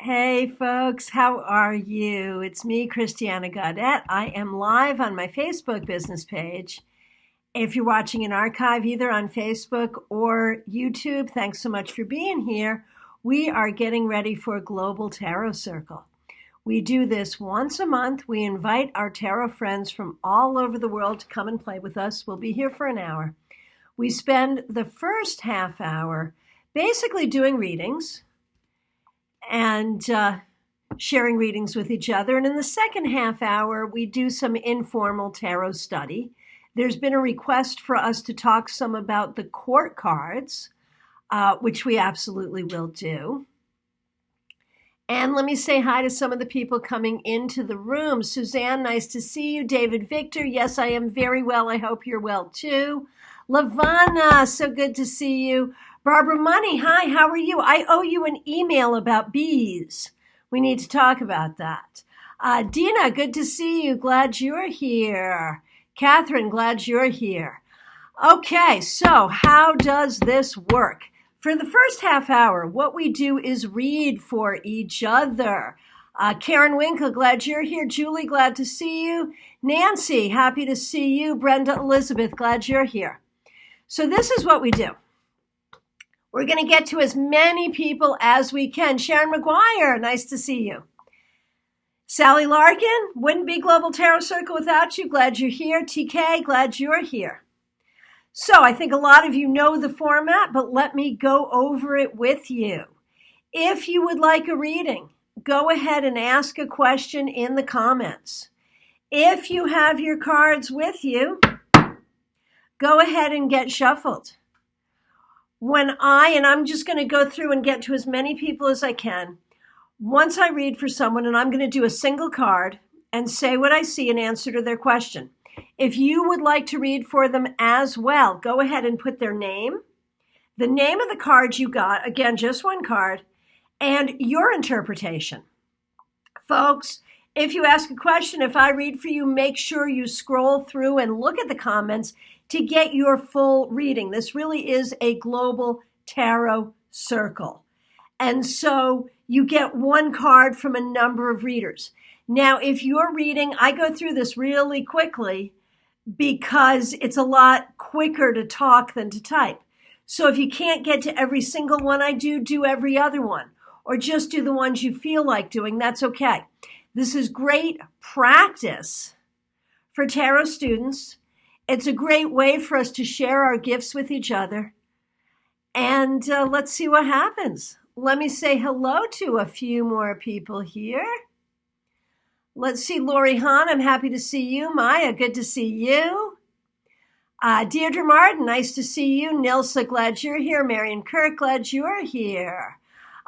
Hey folks, how are you? It's me, Christiana Gaudette. I am live on my Facebook business page. If you're watching an archive either on Facebook or YouTube, thanks so much for being here. We are getting ready for Global Tarot Circle. We do this once a month. We invite our tarot friends from all over the world to come and play with us. We'll be here for an hour. We spend the first half hour basically doing readings and sharing readings with each other. And in the second half hour, we do some informal tarot study. There's been a request for us to talk some about the court cards, which we absolutely will do. And let me say hi to some of the people coming into the room. Suzanne, nice to see you. David Victor, yes, I am very well. I hope you're well too. Lavana, so good to see you. Barbara Money, hi, how are you? I owe you an email about bees. We need to talk about that. Dina, good to see you. Glad you're here. Catherine, glad you're here. Okay, so how does this work? For the first half hour, what we do is read for each other. Karen Winkle, glad you're here. Julie, glad to see you. Nancy, happy to see you. Brenda Elizabeth, glad you're here. So this is what we do. We're going to get to as many people as we can. Sharon McGuire, nice to see you. Sally Larkin, wouldn't be Global Tarot Circle without you. Glad you're here. TK, glad you're here. So I think a lot of you know the format, but let me go over it with you. If you would like a reading, go ahead and ask a question in the comments. If you have your cards with you, go ahead and get shuffled. And I'm just going to go through and get to as many people as I can. Once I read for someone, and I'm going to do a single card and say what I see in answer to their question. If you would like to read for them as well, go ahead and put their name, the name of the card you got, again, just one card, and your interpretation. Folks, if you ask a question, if I read for you, make sure you scroll through and look at the comments to get your full reading. This really is a global tarot circle. And so you get one card from a number of readers. Now, if you're reading, I go through this really quickly because it's a lot quicker to talk than to type. So if you can't get to every single one I do every other one, or just do the ones you feel like doing, that's okay. This is great practice for tarot students. It's a great way for us to share our gifts with each other. And let's see what happens. Let me say hello to a few more people here. Let's see, Lori Hahn, I'm happy to see you. Maya, good to see you. Deirdre Martin, nice to see you. Nilsa, glad you're here. Marion Kirk, glad you're here.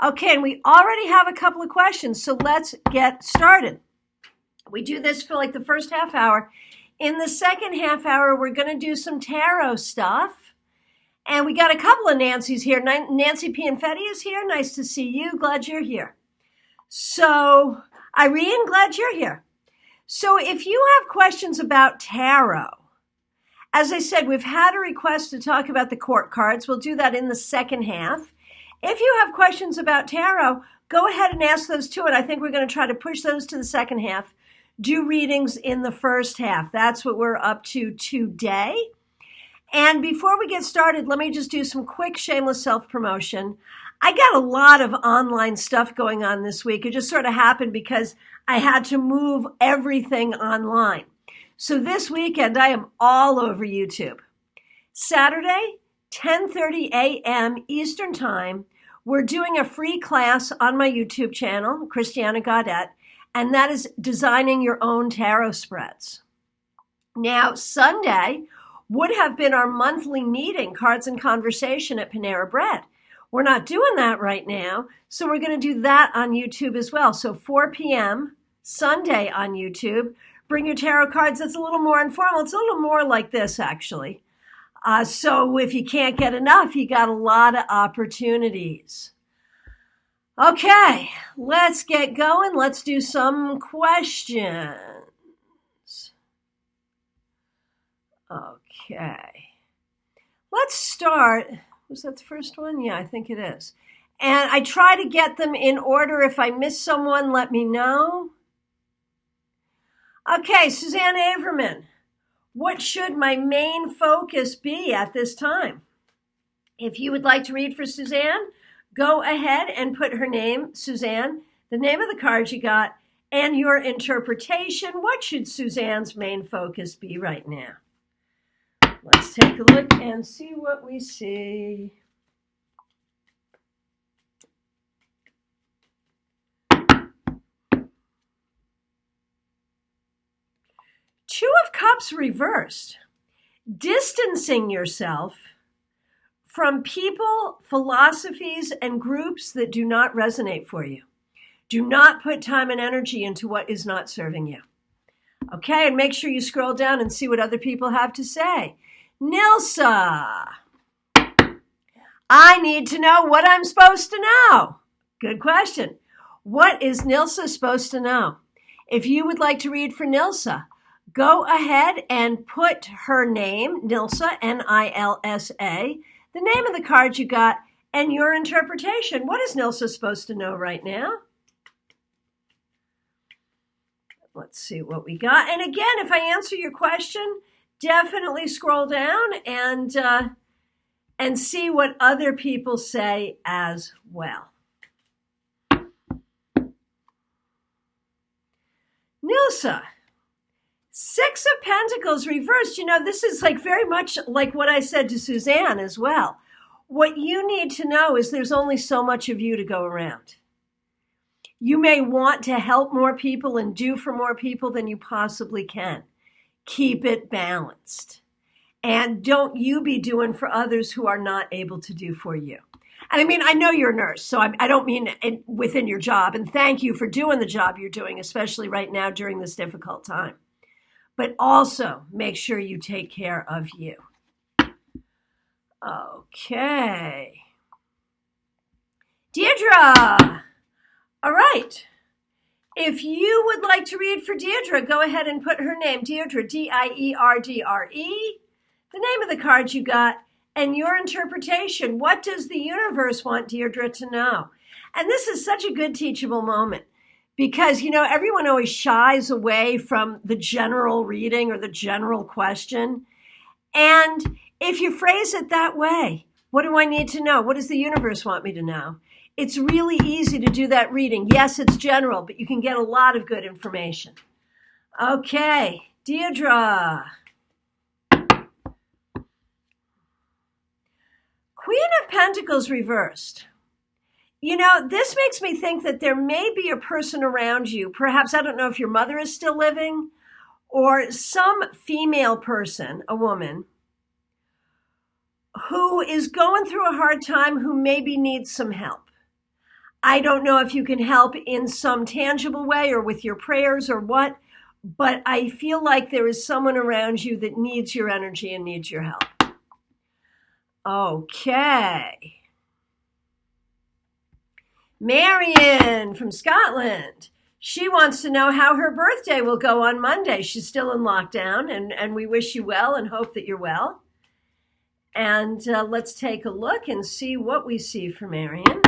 Okay, and we already have a couple of questions, so let's get started. We do this for like the first half hour. In the second half hour, we're going to do some tarot stuff. And we got a couple of Nancy's here. Nancy Pianfetti is here. Nice to see you. Glad you're here. So, Irene, glad you're here. So if you have questions about tarot, as I said, we've had a request to talk about the court cards. We'll do that in the second half. If you have questions about tarot, go ahead and ask those too. And I think we're going to try to push those to the second half. Do readings in the first half. That's what we're up to today. And before we get started, let me just do some quick shameless self-promotion. I got a lot of online stuff going on this week. It just sort of happened because I had to move everything online. So this weekend, I am all over YouTube. Saturday, 10:30 a.m. Eastern Time, we're doing a free class on my YouTube channel, Christiana Gaudette, and that is designing your own tarot spreads. Now, Sunday would have been our monthly meeting, Cards and Conversation at Panera Bread. We're not doing that right now, so we're going to do that on YouTube as well. So 4 p.m. Sunday on YouTube. Bring your tarot cards. It's a little more informal. It's a little more like this, actually. So if you can't get enough, you got a lot of opportunities. Okay, let's get going. Let's do some questions. Okay. Let's start. Was that the first one? Yeah, I think it is. And I try to get them in order. If I miss someone, let me know. Okay, Suzanne Averman. What should my main focus be at this time? If you would like to read for Suzanne, go ahead and put her name, Suzanne, the name of the card you got, and your interpretation. What should Suzanne's main focus be right now? Let's take a look and see what we see. Two of Cups reversed. Distancing yourself from people, philosophies, and groups that do not resonate for you. Do not put time and energy into what is not serving you. Okay, and make sure you scroll down and see what other people have to say. Nilsa, I need to know what I'm supposed to know. Good question. What is Nilsa supposed to know? If you would like to read for Nilsa, go ahead and put her name, Nilsa, Nilsa, the name of the card you got, and your interpretation. What is Nilsa supposed to know right now? Let's see what we got. And again, if I answer your question, definitely scroll down and see what other people say as well. Nilsa, Six of Pentacles reversed. You know, this is like very much like what I said to Suzanne as well. What you need to know is there's only so much of you to go around. You may want to help more people and do for more people than you possibly can. Keep it balanced. And don't you be doing for others who are not able to do for you. And I mean, I know you're a nurse, so I don't mean it within your job. And thank you for doing the job you're doing, especially right now during this difficult time. But also make sure you take care of you. Okay. Deirdre. All right. If you would like to read for Deirdre, go ahead and put her name, Deirdre, Dierdre, the name of the card you got, and your interpretation. What does the universe want Deirdre to know? And this is such a good teachable moment because, you know, everyone always shies away from the general reading or the general question. And if you phrase it that way, what do I need to know? What does the universe want me to know? It's really easy to do that reading. Yes, it's general, but you can get a lot of good information. Okay, Deirdre. Queen of Pentacles reversed. You know, this makes me think that there may be a person around you, perhaps, I don't know if your mother is still living, or some female person, a woman, who is going through a hard time, who maybe needs some help. I don't know if you can help in some tangible way or with your prayers or what, but I feel like there is someone around you that needs your energy and needs your help. Okay. Marion from Scotland. She wants to know how her birthday will go on Monday. She's still in lockdown, and we wish you well and hope that you're well. And let's take a look and see what we see for Marion.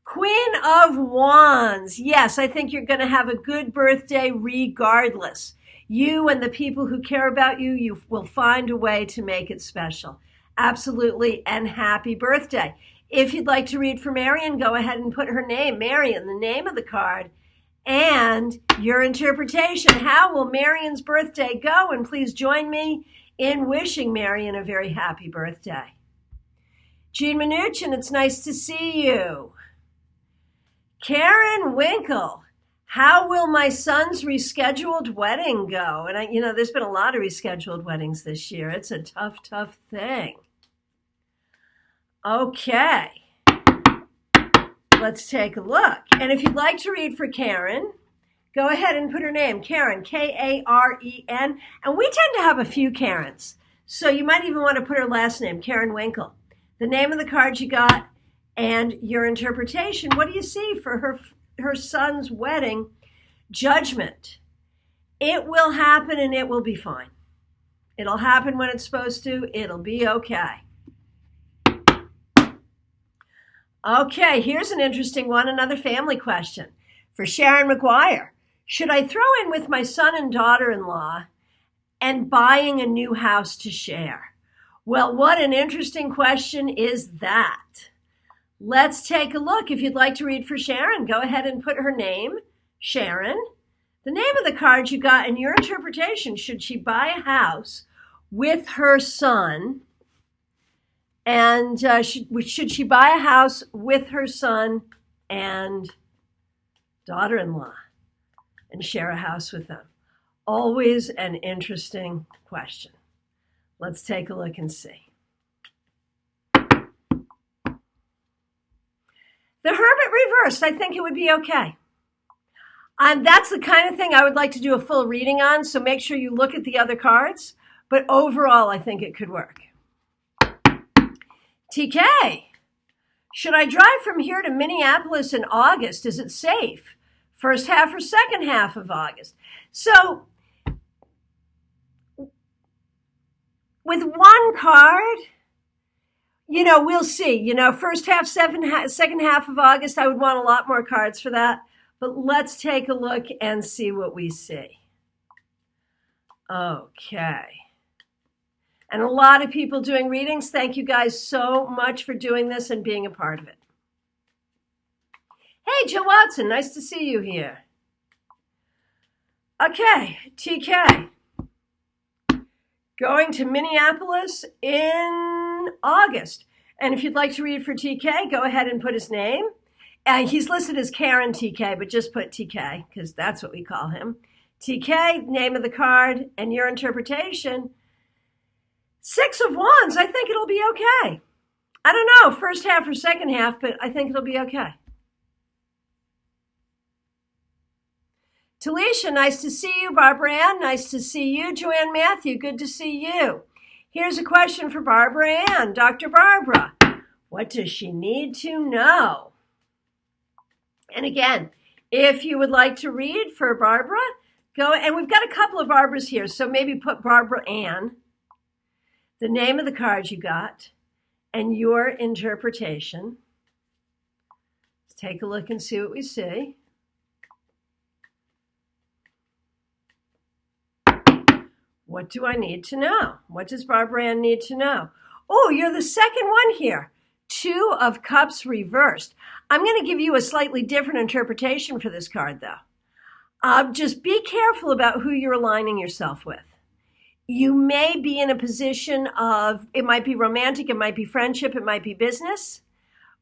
Queen of Wands. Yes, I think you're going to have a good birthday regardless. You and the people who care about you, you will find a way to make it special. Absolutely, and happy birthday. If you'd like to read for Marion, go ahead and put her name, Marion, the name of the card, and your interpretation. How will Marion's birthday go? And please join me in wishing Marion a very happy birthday. Jean Mnuchin, it's nice to see you. Karen Winkle, how will my son's rescheduled wedding go? And there's been a lot of rescheduled weddings this year. It's a tough, tough thing. Okay. Let's take a look. And if you'd like to read for Karen, go ahead and put her name, Karen, Karen. And we tend to have a few Karens. So you might even want to put her last name, Karen Winkle. The name of the card you got and your interpretation. What do you see for her son's wedding? Judgment. It will happen and it will be fine. It'll happen when it's supposed to. It'll be okay. Okay, here's an interesting one, another family question. For Sharon McGuire, should I throw in with my son and daughter-in-law and buying a new house to share? Well, what an interesting question is that? Let's take a look. If you'd like to read for Sharon, go ahead and put her name, Sharon, the name of the card you got, and your interpretation. Should she buy a house with her son? And should she buy a house with her son and daughter-in-law and share a house with them? Always an interesting question. Let's take a look and see. The Hermit reversed. I think it would be okay. That's the kind of thing I would like to do a full reading on, so make sure you look at the other cards. But overall, I think it could work. TK, should I drive from here to Minneapolis in August? Is it safe? First half or second half of August? So, with one card, we'll see. First half, second half of August, I would want a lot more cards for that. But let's take a look and see what we see. Okay. And a lot of people doing readings. Thank you guys so much for doing this and being a part of it. Hey, Joe Watson, nice to see you here. Okay, TK. Going to Minneapolis in August. And if you'd like to read for TK, go ahead and put his name. He's listed as Karen TK, but just put TK because that's what we call him. TK, name of the card, and your interpretation. 6 of Wands, I think it'll be okay. I don't know, first half or second half, but I think it'll be okay. Talisha, nice to see you. Barbara Ann, nice to see you. Joanne Matthew, good to see you. Here's a question for Barbara Ann. Dr. Barbara, what does she need to know? And again, if you would like to read for Barbara, go, and we've got a couple of Barbaras here, so maybe put Barbara Ann, the name of the card you got, and your interpretation. Let's take a look and see what we see. What do I need to know? What does Barbara Ann need to know? Oh, you're the second one here. 2 of Cups reversed. I'm going to give you a slightly different interpretation for this card, though. Just be careful about who you're aligning yourself with. You may be in a position of, it might be romantic, it might be friendship, it might be business,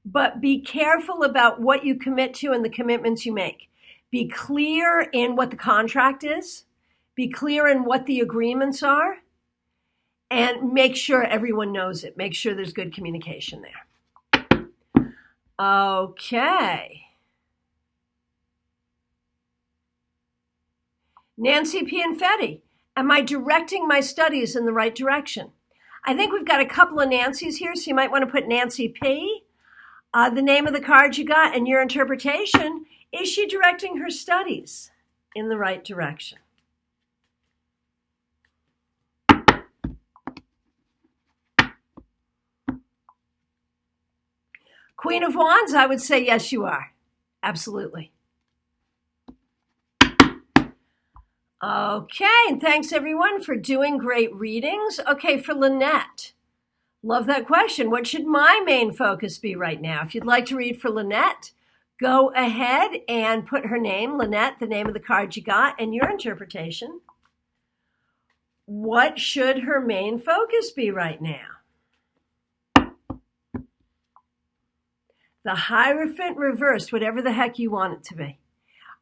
but be careful about what you commit to and the commitments you make. Be clear in what the contract is. Be clear in what the agreements are. And make sure everyone knows it. Make sure there's good communication there. Okay. Nancy Pianfetti. Am I directing my studies in the right direction? I think we've got a couple of Nancys here, so you might want to put Nancy P. The name of the card you got and your interpretation. Is she directing her studies in the right direction? Queen of Wands, I would say yes, you are. Absolutely. Okay, and thanks everyone for doing great readings. Okay, for Lynette, love that question. What should my main focus be right now? If you'd like to read for Lynette, go ahead and put her name, Lynette, the name of the card you got, and your interpretation. What should her main focus be right now? The Hierophant reversed, whatever the heck you want it to be.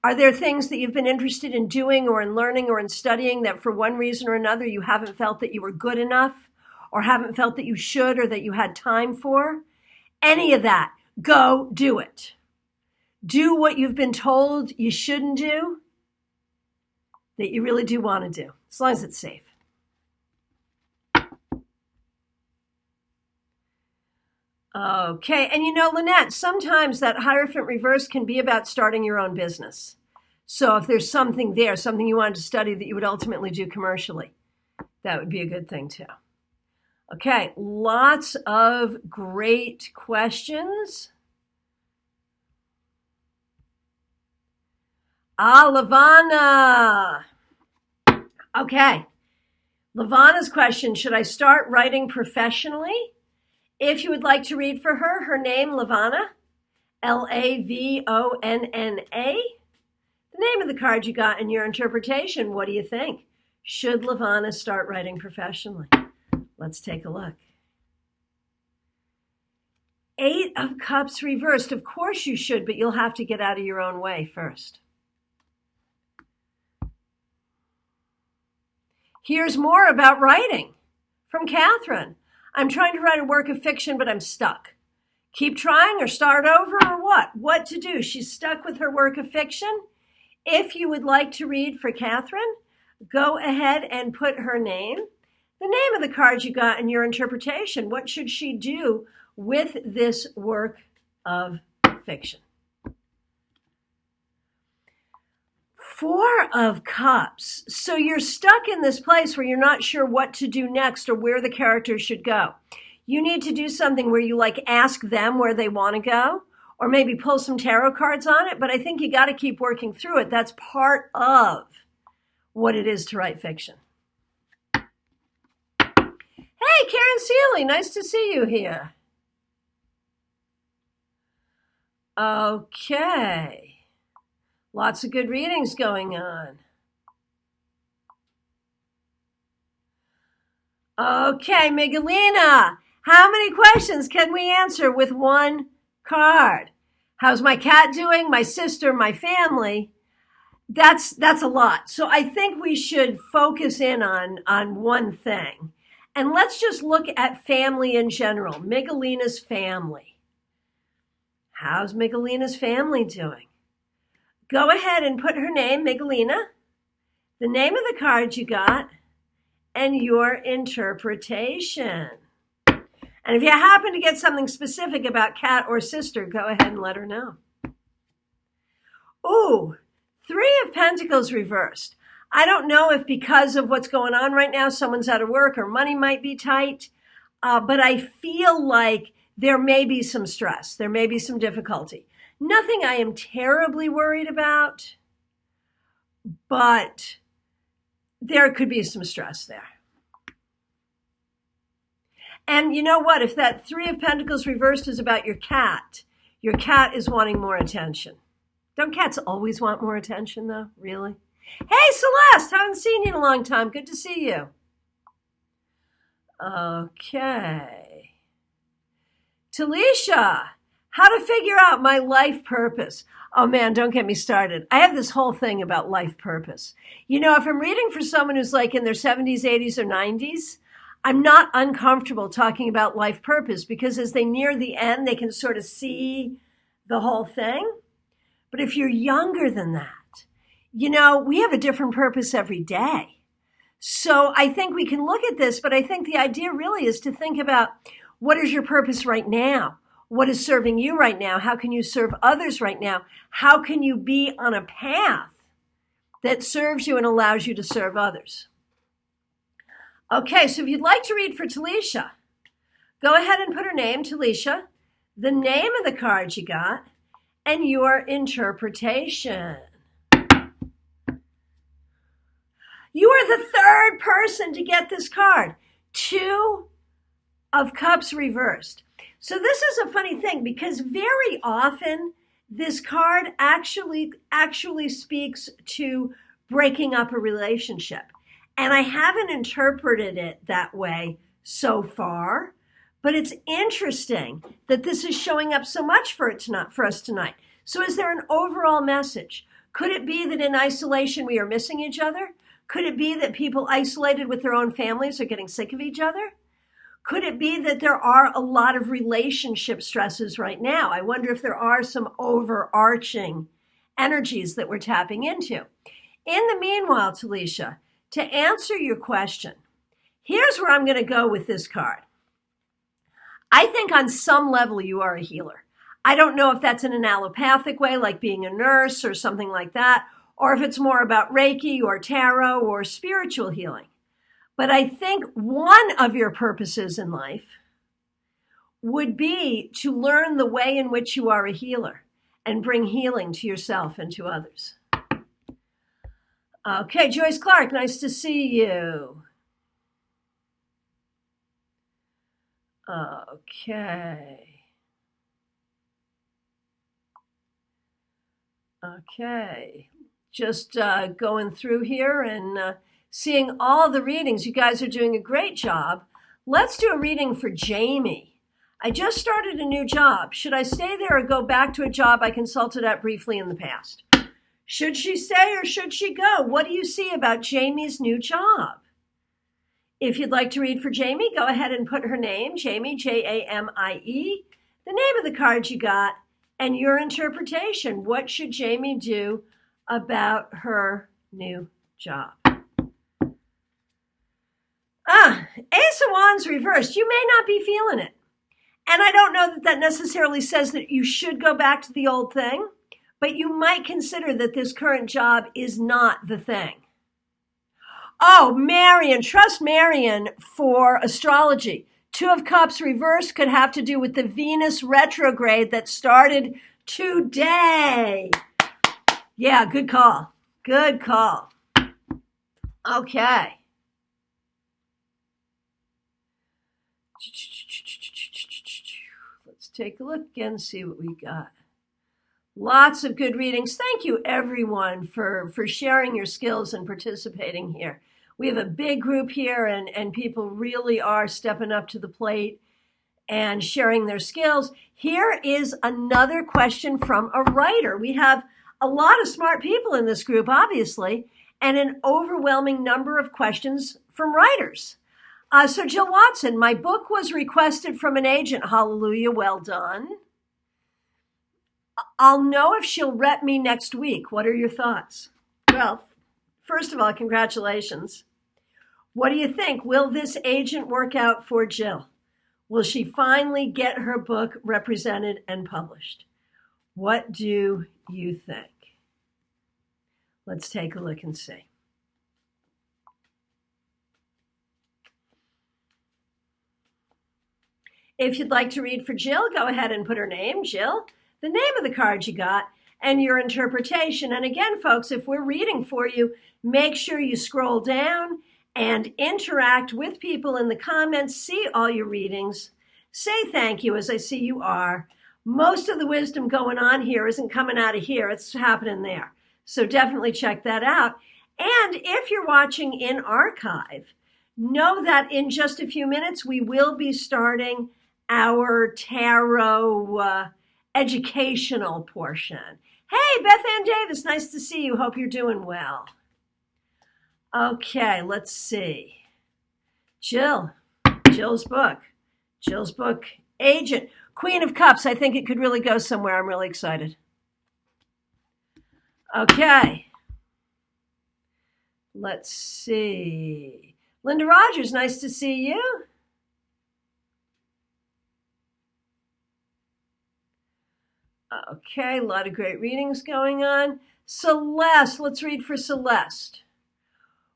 Are there things that you've been interested in doing or in learning or in studying that for one reason or another you haven't felt that you were good enough or haven't felt that you should or that you had time for? Any of that, go do it. Do what you've been told you shouldn't do that you really do want to do, as long as it's safe. Okay, and Lynette, sometimes that Hierophant reverse can be about starting your own business. So if there's something there, something you wanted to study that you would ultimately do commercially, that would be a good thing too. Okay, lots of great questions. Ah, Lavana. Okay. Lavana's question, should I start writing professionally? If you would like to read for her, her name, Lavonna, Lavonna. The name of the card you got in your interpretation, what do you think? Should Lavonna start writing professionally? Let's take a look. Eight of Cups reversed. Of course you should, but you'll have to get out of your own way first. Here's more about writing from Catherine. I'm trying to write a work of fiction, but I'm stuck. Keep trying or start over or what? What to do? She's stuck with her work of fiction. If you would like to read for Catherine, go ahead and put her name, the name of the card you got in your interpretation. What should she do with this work of fiction? Four of Cups. So you're stuck in this place where you're not sure what to do next or where the character should go. You need to do something where you ask them where they want to go, or maybe pull some tarot cards on it. But I think you got to keep working through it. That's part of what it is to write fiction. Hey, Karen Seeley, nice to see you here. Okay. Lots of good readings going on. Okay, Miguelina, how many questions can we answer with one card? How's my cat doing? My sister, my family? That's a lot. So I think we should focus in on one thing. And let's just look at family in general. Miguelina's family. How's Miguelina's family doing? Go ahead and put her name, Miguelina, the name of the card you got, and your interpretation. And if you happen to get something specific about cat or sister, go ahead and let her know. Ooh, Three of Pentacles reversed. I don't know if because of what's going on right now, someone's out of work or money might be tight, but I feel like there may be some stress. There may be some difficulty. Nothing I am terribly worried about, but there could be some stress there. And you know what? If that Three of Pentacles reversed is about your cat is wanting more attention. Don't cats always want more attention, though? Really? Hey, Celeste! Haven't seen you in a long time. Good to see you. Okay. Talisha, how to figure out my life purpose. Oh man, don't get me started. I have this whole thing about life purpose. You know, if I'm reading for someone who's in their 70s, 80s, or 90s, I'm not uncomfortable talking about life purpose because as they near the end, they can sort of see the whole thing. But if you're younger than that, we have a different purpose every day. So I think we can look at this, but I think the idea really is to think about what is your purpose right now? What is serving you right now? How can you serve others right now? How can you be on a path that serves you and allows you to serve others? Okay, so if you'd like to read for Talisha, go ahead and put her name, Talisha, the name of the card you got, and your interpretation. You are the third person to get this card. Two of Cups reversed. So this is a funny thing because very often this card actually speaks to breaking up a relationship. And I haven't interpreted it that way so far, but it's interesting that this is showing up so much for us tonight. So is there an overall message? Could it be that in isolation we are missing each other? Could it be that people isolated with their own families are getting sick of each other? Could it be that there are a lot of relationship stresses right now? I wonder if there are some overarching energies that we're tapping into. In the meanwhile, Talisha, to answer your question, here's where I'm going to go with this card. I think on some level you are a healer. I don't know if that's in an allopathic way, like being a nurse or something like that, or if it's more about Reiki or tarot or spiritual healing. But I think one of your purposes in life would be to learn the way in which you are a healer and bring healing to yourself and to others. Okay, Joyce Clark, nice to see you. Okay. Okay. Just going through here and seeing all the readings. You guys are doing a great job. Let's do a reading for Jamie. I just started a new job. Should I stay there or go back to a job I consulted at briefly in the past? Should she stay or should she go? What do you see about Jamie's new job? If you'd like to read for Jamie, go ahead and put her name, Jamie, Jamie, the name of the card you got, and your interpretation. What should Jamie do about her new job? Ace of Wands reversed. You may not be feeling it. And I don't know that that necessarily says that you should go back to the old thing, but you might consider that this current job is not the thing. Oh, Marion, trust Marion for astrology. Two of Cups reversed could have to do with the Venus retrograde that started today. Yeah, good call. Good call. Okay. Let's take a look and see what we got. Lots of good readings. Thank you, everyone, for sharing your skills and participating here. We have a big group here, and people really are stepping up to the plate and sharing their skills. Here is another question from a writer. We have a lot of smart people in this group, obviously, and an overwhelming number of questions from writers. So Jill Watson, my book was requested from an agent. Hallelujah, well done. I'll know if she'll rep me next week. What are your thoughts? Well, first of all, congratulations. What do you think? Will this agent work out for Jill? Will she finally get her book represented and published? What do you think? Let's take a look and see. If you'd like to read for Jill, go ahead and put her name, Jill, the name of the card you got, and your interpretation. And again, folks, if we're reading for you, make sure you scroll down and interact with people in the comments, see all your readings, say thank you as I see you are. Most of the wisdom going on here isn't coming out of here, it's happening there. So definitely check that out. And if you're watching in archive, know that in just a few minutes, we will be starting our tarot educational portion. Hey, Beth Ann Davis, nice to see you. Hope you're doing well. Okay, let's see. Jill's book, Agent, Queen of Cups. I think it could really go somewhere. I'm really excited. Okay, let's see. Linda Rogers, nice to see you. Okay, a lot of great readings going on. Celeste, let's read for Celeste.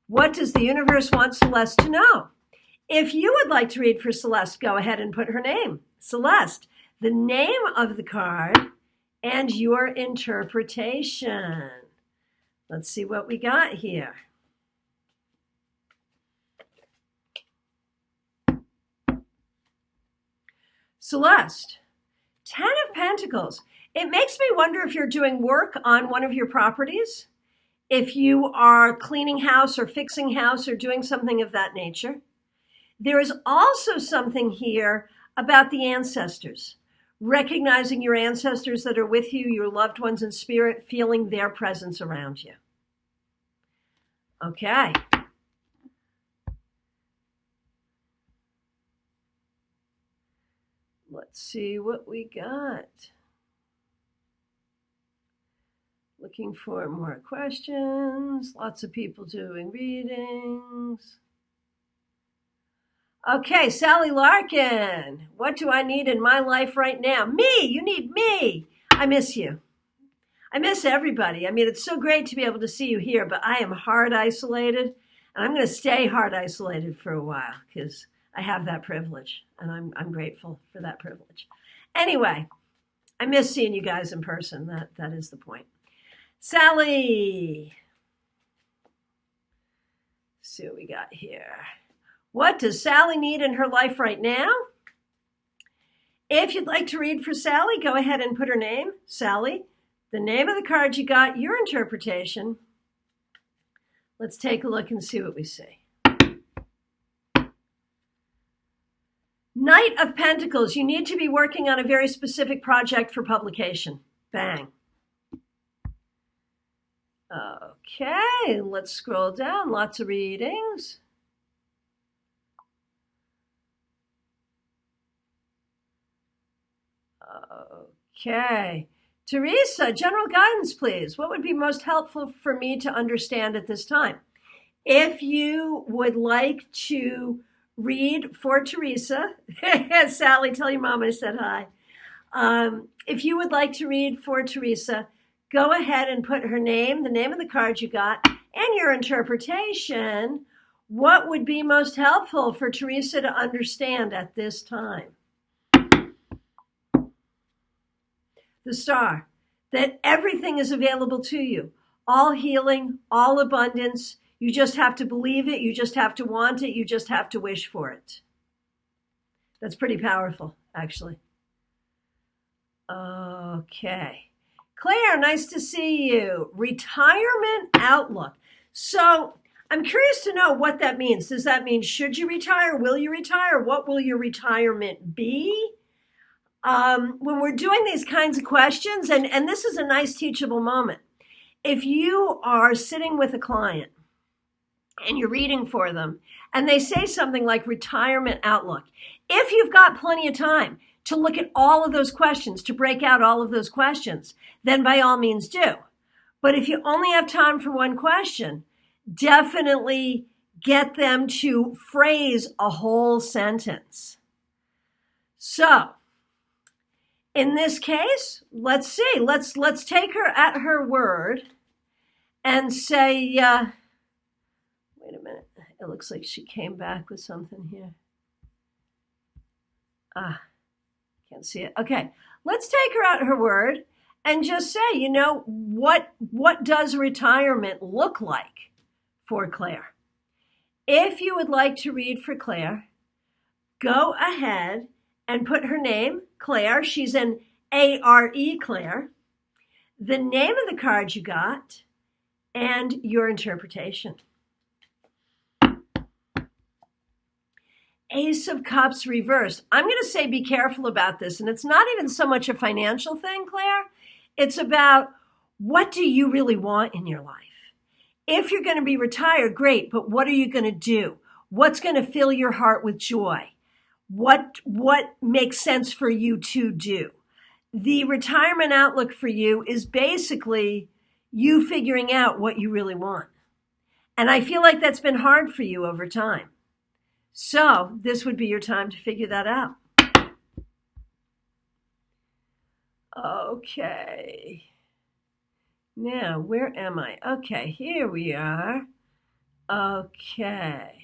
What does the universe want Celeste to know? If you would like to read for Celeste, go ahead and put her name, Celeste, the name of the card, and your interpretation. Let's see what we got here. Celeste, 10 of Pentacles. It makes me wonder if you're doing work on one of your properties, if you are cleaning house or fixing house or doing something of that nature. There is also something here about the ancestors, recognizing your ancestors that are with you, your loved ones in spirit, feeling their presence around you. Okay. Let's see what we got. Looking for more questions. Lots of people doing readings. Okay, Sally Larkin. What do I need in my life right now? Me! You need me! I miss you. I miss everybody. I mean, it's so great to be able to see you here, but I am hard isolated, and I'm going to stay hard isolated for a while because I have that privilege, and I'm grateful for that privilege. Anyway, I miss seeing you guys in person. That is the point. Sally. see what we got here. What does Sally need in her life right now? If you'd like to read for Sally, go ahead and put her name, Sally, the name of the card you got, your interpretation. Let's take a look and see what we see. Knight of Pentacles, you need to be working on a very specific project for publication. Bang. Okay, let's scroll down. Lots of readings. Okay. Teresa, general guidance, please. What would be most helpful for me to understand at this time? If you would like to read for Teresa, Sally, tell your mom I said hi. If you would like to read for Teresa, go ahead and put her name, the name of the card you got, and your interpretation. What would be most helpful for Teresa to understand at this time? The Star, that everything is available to you. All healing, all abundance. You just have to believe it. You just have to want it. You just have to wish for it. That's pretty powerful, actually. Okay. Claire, nice to see you. Retirement outlook. So I'm curious to know what that means. Does that mean should you retire? Will you retire? What will your retirement be? When we're doing these kinds of questions, and this is a nice teachable moment. If you are sitting with a client and you're reading for them and they say something like retirement outlook, if you've got plenty of time to look at all of those questions, to break out all of those questions, then by all means do. But if you only have time for one question, definitely get them to phrase a whole sentence. So, in this case, let's see. Let's take her at her word and say, wait a minute. It looks like she came back with something here. Can't see it. Okay, let's take her at her word and just say, what does retirement look like for Claire? If you would like to read for Claire, go ahead and put her name, Claire. She's an A-R-E, Claire. The name of the card you got, and your interpretation. Ace of Cups reversed. I'm going to say be careful about this. And it's not even so much a financial thing, Claire. It's about what do you really want in your life? If you're going to be retired, great. But what are you going to do? What's going to fill your heart with joy? What makes sense for you to do? The retirement outlook for you is basically you figuring out what you really want. And I feel like that's been hard for you over time. So this would be your time to figure that out. Okay. Now, where am I? Okay, here we are. Okay.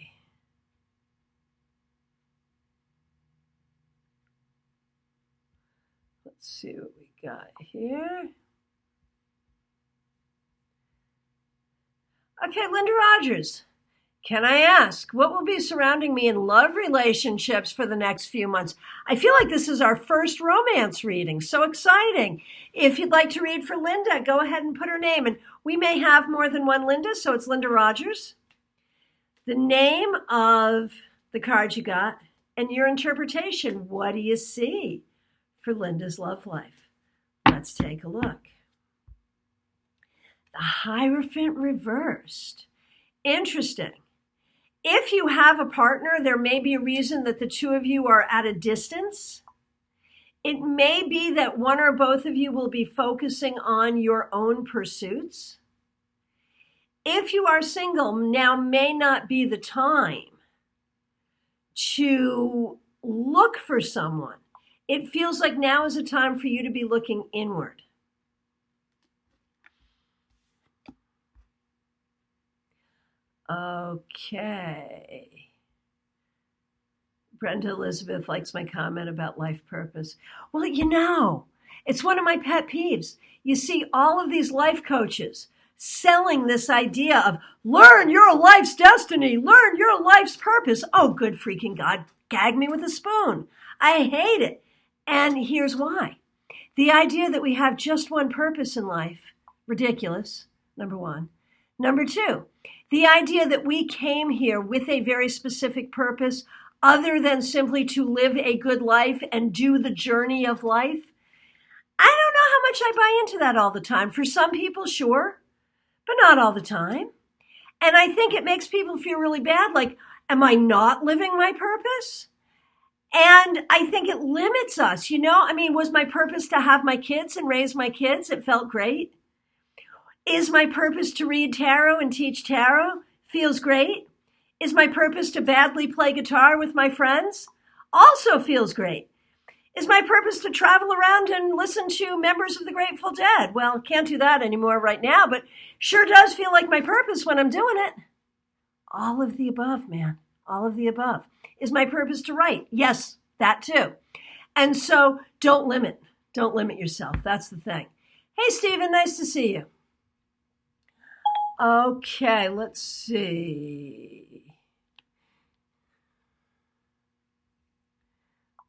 Let's see what we got here. Okay, Linda Rogers. Can I ask, what will be surrounding me in love relationships for the next few months? I feel like this is our first romance reading. So exciting. If you'd like to read for Linda, go ahead and put her name. And we may have more than one Linda, so it's Linda Rogers. The name of the card you got and your interpretation. What do you see for Linda's love life? Let's take a look. The Hierophant reversed. Interesting. If you have a partner, there may be a reason that the two of you are at a distance. It may be that one or both of you will be focusing on your own pursuits. If you are single, now may not be the time to look for someone. It feels like now is a time for you to be looking inward. Okay. Brenda Elizabeth likes my comment about life purpose. Well, it's one of my pet peeves. You see all of these life coaches selling this idea of learn your life's destiny, learn your life's purpose. Oh, good freaking God, gag me with a spoon. I hate it. And here's why. The idea that we have just one purpose in life, ridiculous, number one. Number two, the idea that we came here with a very specific purpose other than simply to live a good life and do the journey of life. I don't know how much I buy into that all the time. For some people, sure, but not all the time. And I think it makes people feel really bad. Like, am I not living my purpose? And I think it limits us. I mean, was my purpose to have my kids and raise my kids? It felt great. Is my purpose to read tarot and teach tarot? Feels great. Is my purpose to badly play guitar with my friends? Also feels great. Is my purpose to travel around and listen to members of the Grateful Dead? Well, can't do that anymore right now, but sure does feel like my purpose when I'm doing it. All of the above, man. All of the above. Is my purpose to write? Yes, that too. And so don't limit yourself. That's the thing. Hey, Stephen, nice to see you. Okay, let's see.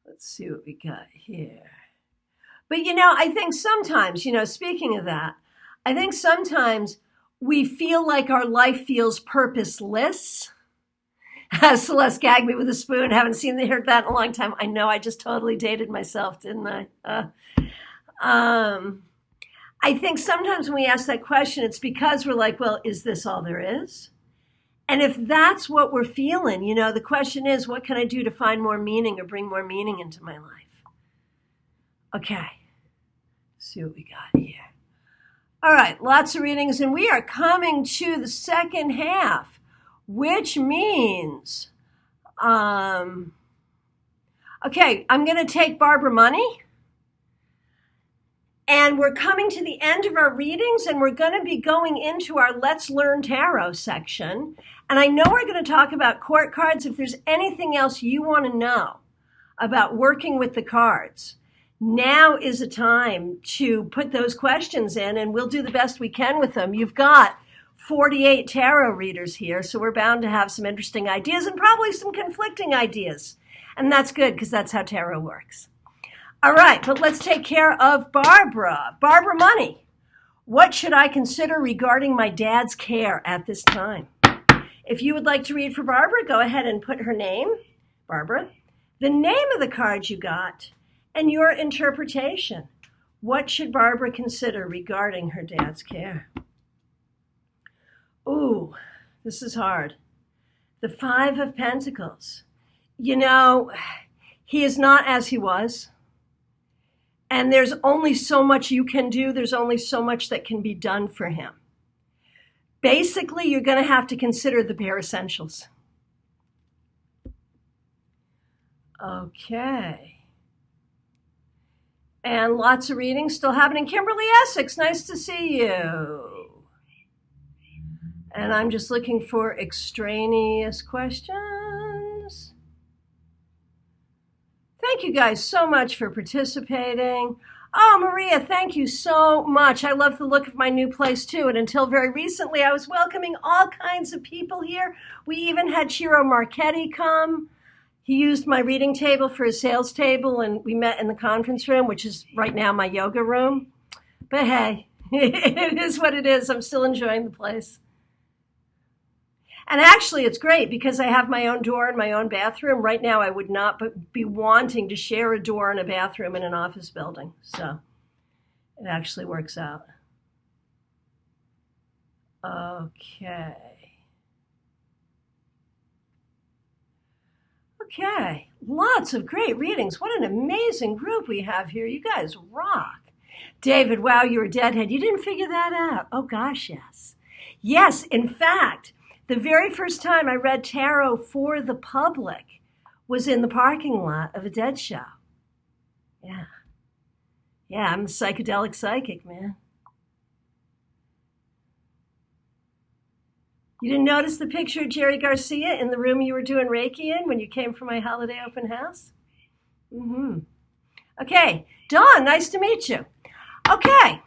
Let's see what we got here. But, I think sometimes, speaking of that, I think sometimes we feel like our life feels purposeless. Celeste gagged me with a spoon. Haven't heard that in a long time. I know, I just totally dated myself, didn't I? I think sometimes when we ask that question, it's because we're like, well, is this all there is? And if that's what we're feeling, the question is, what can I do to find more meaning or bring more meaning into my life? Okay, let's see what we got here. All right, lots of readings, and we are coming to the second half, which means, okay, I'm going to take Barbara Money. And we're coming to the end of our readings, and we're going to be going into our Let's Learn Tarot section. And I know we're going to talk about court cards. If there's anything else you want to know about working with the cards, now is a time to put those questions in, and we'll do the best we can with them. You've got 48 tarot readers here, so we're bound to have some interesting ideas and probably some conflicting ideas. And that's good, because that's how tarot works. All right, but let's take care of Barbara. Barbara Money. What should I consider regarding my dad's care at this time? If you would like to read for Barbara, go ahead and put her name, Barbara, the name of the card you got, and your interpretation. What should Barbara consider regarding her dad's care? Ooh, this is hard. The Five of Pentacles. He is not as he was. And there's only so much you can do. There's only so much that can be done for him. Basically, you're going to have to consider the bare essentials. Okay. And lots of readings still happening. Kimberly Essex, nice to see you. And I'm just looking for extraneous questions. Thank you guys so much for participating. Oh, Maria, thank you so much. I love the look of my new place too. And until very recently, I was welcoming all kinds of people here. We even had Ciro Marchetti come. He used my reading table for his sales table, and we met in the conference room, which is right now my yoga room. But hey, it is what it is. I'm still enjoying the place. And actually, it's great because I have my own door and my own bathroom. Right now, I would not be wanting to share a door and a bathroom in an office building. So it actually works out. Okay. Okay. Lots of great readings. What an amazing group we have here. You guys rock. David, wow, you're a deadhead. You didn't figure that out. Oh, gosh, yes. Yes, in fact, the very first time I read tarot for the public was in the parking lot of a Dead show. Yeah. Yeah, I'm a psychedelic psychic, man. You didn't notice the picture of Jerry Garcia in the room you were doing Reiki in when you came for my holiday open house? Mm-hmm. Okay, Dawn, nice to meet you. Okay.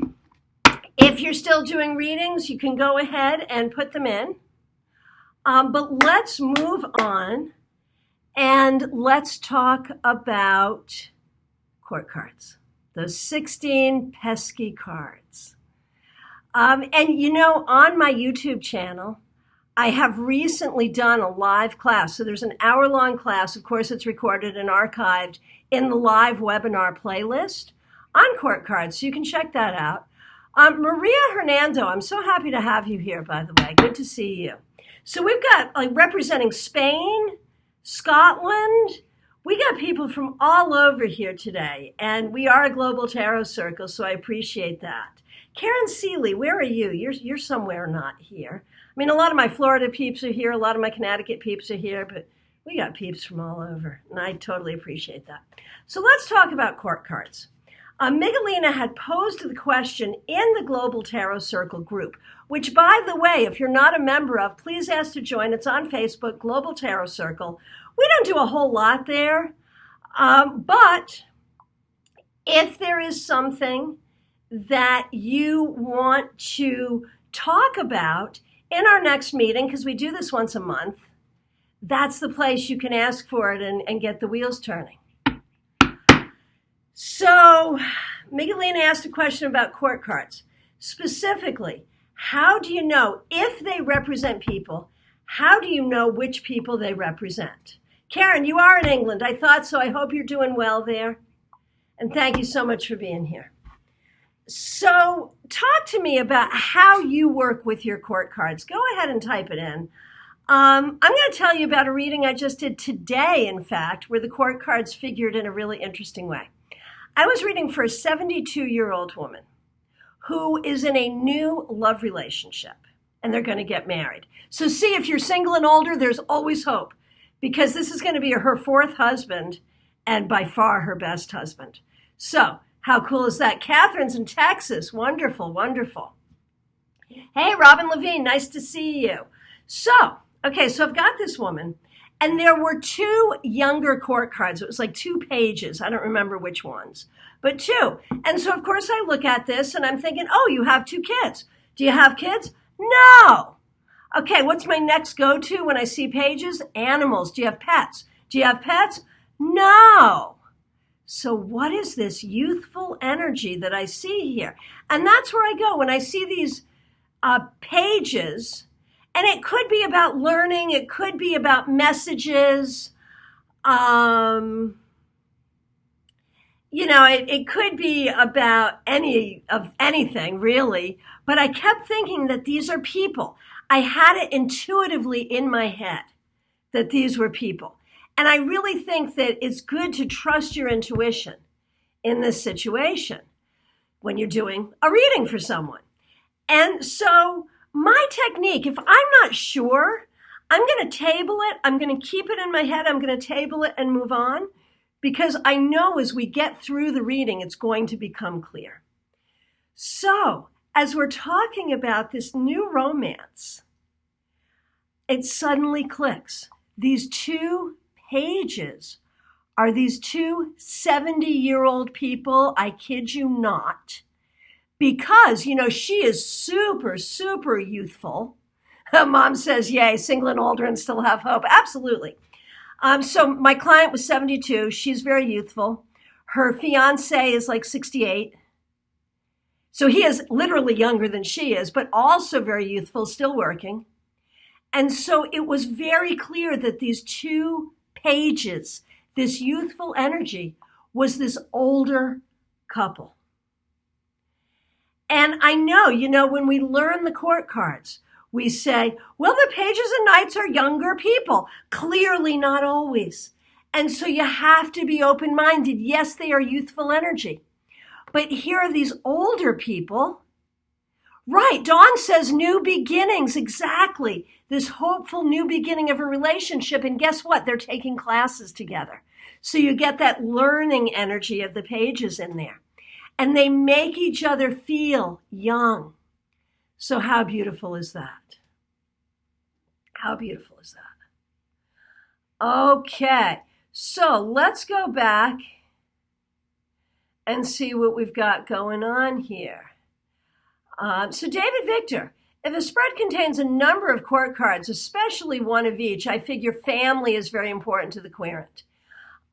If you're still doing readings, you can go ahead and put them in. But let's move on and let's talk about court cards. Those 16 pesky cards. And on my YouTube channel, I have recently done a live class. So there's an hour-long class. Of course, it's recorded and archived in the live webinar playlist on court cards. So you can check that out. Maria Hernando, I'm so happy to have you here, by the way. Good to see you. So we've got representing Spain, Scotland. We got people from all over here today, and we are a global tarot circle, so I appreciate that. Karen Seeley, where are you? You're somewhere not here. I mean, a lot of my Florida peeps are here, a lot of my Connecticut peeps are here, but we got peeps from all over, and I totally appreciate that. So let's talk about court cards. Miguelina had posed the question in the Global Tarot Circle group, which, by the way, if you're not a member of, please ask to join. It's on Facebook, Global Tarot Circle. We don't do a whole lot there, but if there is something that you want to talk about in our next meeting, because we do this once a month, that's the place you can ask for it and get the wheels turning. So Miguelina asked a question about court cards. Specifically, how do you know if they represent people? How do you know which people they represent? Karen, you are in England. I thought so. I hope you're doing well there. And thank you so much for being here. So talk to me about how you work with your court cards. Go ahead and type it in. I'm going to tell you about a reading I just did today, in fact, where the court cards figured in a really interesting way. I was reading for a 72-year-old woman who is in a new love relationship, and they're going to get married. So see, if you're single and older, there's always hope, because this is going to be her fourth husband and by far her best husband. So how cool is that? Catherine's in Texas. Wonderful, wonderful. Hey, Robin Levine, nice to see you. So I've got this woman, and there were two younger court cards. It was like 2 pages. I don't remember which ones, but 2. And so, of course, I look at this, and I'm thinking, oh, you have 2 kids. Do you have kids? No. Okay, what's my next go-to when I see pages? Animals. Do you have pets? Do you have pets? No. So what is this youthful energy that I see here? And that's where I go when I see these pages. And it could be about learning. It could be about messages. It could be about anything, really. But I kept thinking that these are people. I had it intuitively in my head that these were people. And I really think that it's good to trust your intuition in this situation when you're doing a reading for someone. And so my technique, if I'm not sure, I'm going to table it. I'm going to keep it in my head. I'm going to table it and move on, because I know as we get through the reading, it's going to become clear. So as we're talking about this new romance, it suddenly clicks. These 2 pages are these 2 70-year-old people. I kid you not. Because, she is super, super youthful. Mom says, yay, single and older and still have hope. Absolutely. So my client was 72. She's very youthful. Her fiance is like 68. So he is literally younger than she is, but also very youthful, still working. And so it was very clear that these 2 pages, this youthful energy, was this older couple. And I know, when we learn the court cards, we say, well, the pages and knights are younger people. Clearly not always. And so you have to be open-minded. Yes, they are youthful energy. But here are these older people. Right, Dawn says new beginnings, exactly. This hopeful new beginning of a relationship. And guess what? They're taking classes together. So you get that learning energy of the pages in there. And they make each other feel young. So how beautiful is that? How beautiful is that? Okay, so let's go back and see what we've got going on here. So David Victor, if a spread contains a number of court cards, especially one of each, I figure family is very important to the querent.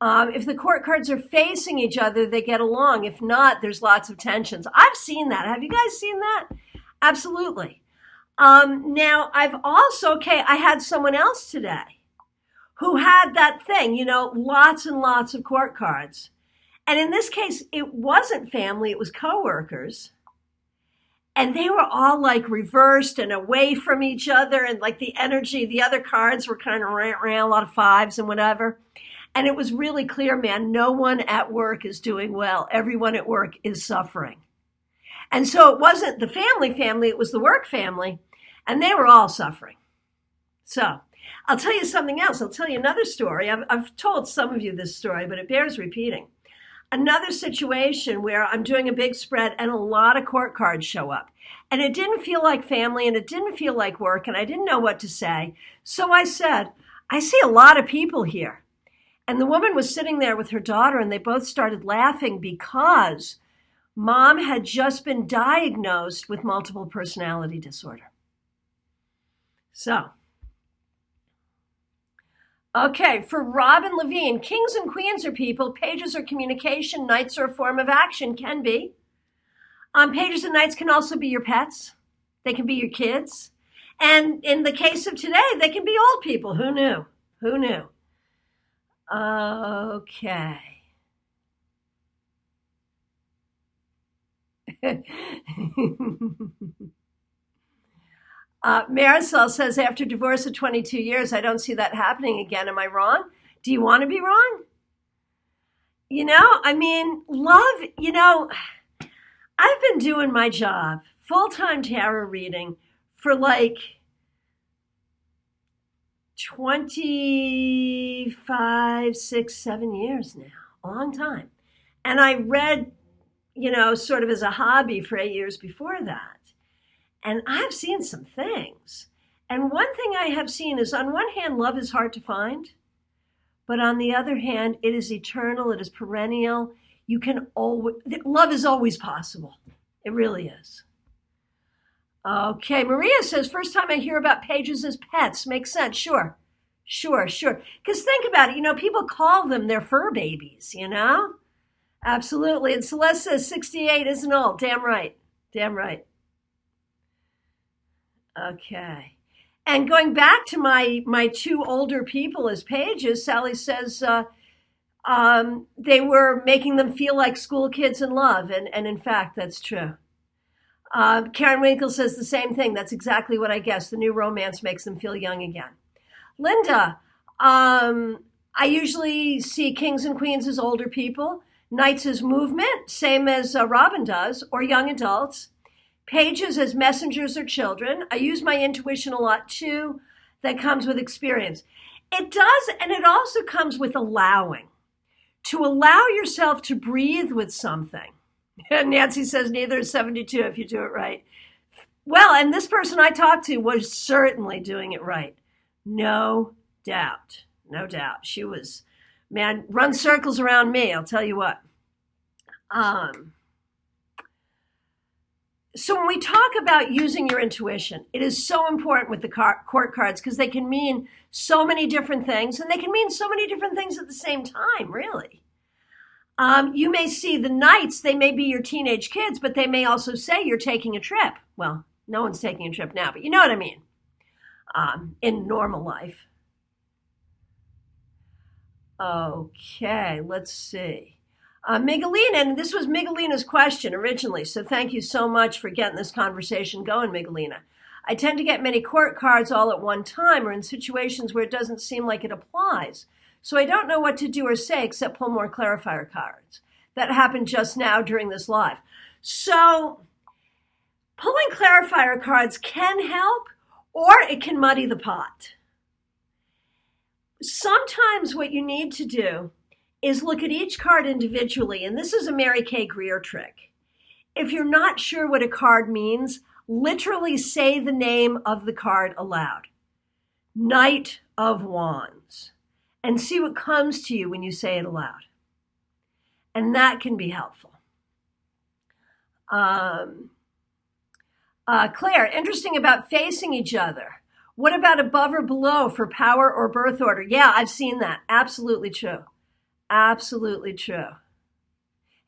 If the court cards are facing each other, they get along. If not, there's lots of tensions. I've seen that. Have you guys seen that? Absolutely. Now, I had someone else today who had that thing, lots and lots of court cards. And in this case, it wasn't family, it was coworkers. And they were all like reversed and away from each other. And like the energy, the other cards were kind of a lot of fives and whatever. And it was really clear, man, no one at work is doing well. Everyone at work is suffering. And so it wasn't the family, it was the work family. And they were all suffering. So I'll tell you something else. I'll tell you another story. I've told some of you this story, but it bears repeating. Another situation where I'm doing a big spread and a lot of court cards show up. And it didn't feel like family and it didn't feel like work and I didn't know what to say. So I said, I see a lot of people here. And the woman was sitting there with her daughter and they both started laughing because mom had just been diagnosed with multiple personality disorder. So, okay, for Robin Levine, kings and queens are people, pages are communication, knights are a form of action, can be. Pages and knights can also be your pets. They can be your kids. And in the case of today, they can be old people. Who knew? Who knew? Okay. Marisol says, after divorce of 22 years, I don't see that happening again. Am I wrong? Do you want to be wrong? Love, I've been doing my job, full-time tarot reading, for like 25, 6, 7 years now, a long time. And I read, sort of as a hobby for 8 years before that. And I've seen some things. And one thing I have seen is, on one hand, love is hard to find. But on the other hand, it is eternal. It is perennial. Love is always possible. It really is. Okay, Maria says, first time I hear about pages as pets. Makes sense. Sure. Because think about it. People call them their fur babies, Absolutely. And Celeste says 68 isn't old. Damn right. Okay. And going back to my two older people as pages, Sally says they were making them feel like school kids in love. And in fact, that's true. Karen Winkle says the same thing. That's exactly what I guess. The new romance makes them feel young again. Linda, I usually see kings and queens as older people, knights as movement, same as Robin does, or young adults. Pages as messengers or children. I use my intuition a lot too. That comes with experience. It does, and it also comes with allowing. To allow yourself to breathe with something. And Nancy says neither is 72 if you do it right. Well, and this person I talked to was certainly doing it right. No doubt. She was, man, run circles around me, I'll tell you what. So when we talk about using your intuition, it is so important with the court cards because they can mean so many different things, and they can mean so many different things at the same time, really. You may see the knights, they may be your teenage kids, but they may also say you're taking a trip. Well, no one's taking a trip now, but you know what I mean, in normal life. Okay, let's see. Migalina, and this was Migalina's question originally, so thank you so much for getting this conversation going, Migalina. I tend to get many court cards all at one time or in situations where it doesn't seem like it applies. So I don't know what to do or say except pull more clarifier cards. That happened just now during this live. So pulling clarifier cards can help, or it can muddy the pot. Sometimes what you need to do is look at each card individually, and this is a Mary Kay Greer trick. If you're not sure what a card means, literally say the name of the card aloud. Knight of Wands. And see what comes to you when you say it aloud. And that can be helpful. Claire, interesting about facing each other. What about above or below for power or birth order? Yeah, I've seen that. Absolutely true. Absolutely true.